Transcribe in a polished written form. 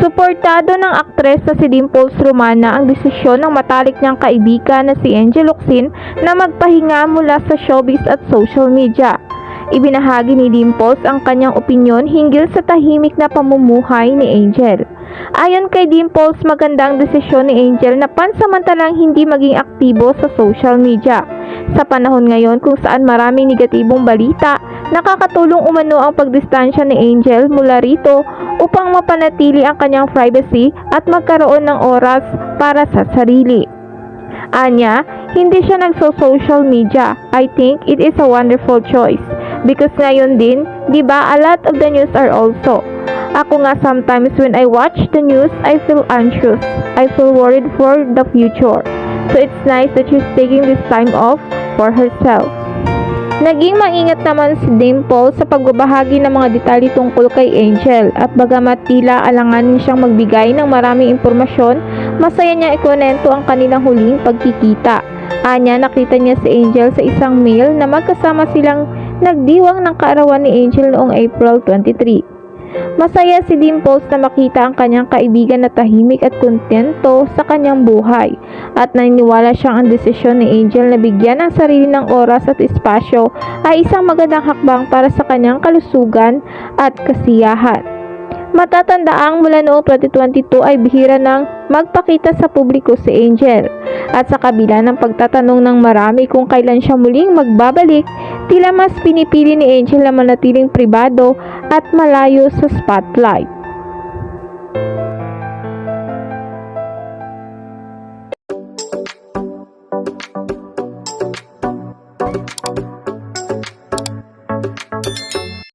Suportado ng aktres na si Dimples Romana ang desisyon ng matalik niyang kaibigan na si Angel Locsin na magpahinga mula sa showbiz at social media. Ibinahagi ni Dimples ang kanyang opinyon hinggil sa tahimik na pamumuhay ni Angel. Ayon kay Dimples, magandang desisyon ni Angel na pansamantalang hindi maging aktibo sa social media. Sa panahon ngayon kung saan maraming negatibong balita, nakakatulong umano ang pagdistansya ni Angel mula rito upang mapanatili ang kanyang privacy at magkaroon ng oras para sa sarili. Anya, hindi siya nagso-social media. I think it is a wonderful choice. Because ngayon din, di ba, a lot of the news are also. Ako nga sometimes when I watch the news, I feel anxious. I feel worried for the future. So it's nice that she's taking this time off for herself. Naging maingat naman si Dimples sa pagbabahagi ng mga detalye tungkol kay Angel at bagamat tila alanganin siyang magbigay ng maraming impormasyon, masaya niya ikwento ang kanilang huling pagkikita. Anya, nakita niya si Angel sa isang meal na magkasama silang nagdiwang ng kaarawan ni Angel noong April 23. Masaya si Dimples na makita ang kanyang kaibigan na tahimik at kontento sa kanyang buhay at naniniwala siyang ang desisyon ni Angel na bigyan ng sarili ng oras at espasyo ay isang magandang hakbang para sa kanyang kalusugan at kasiyahan. Matatandaang mula noong 2022 ay bihira nang magpakita sa publiko si Angel at sa kabila ng pagtatanong ng marami kung kailan siya muling magbabalik, tila mas pinipili ni Angel na manatiling pribado at malayo sa spotlight.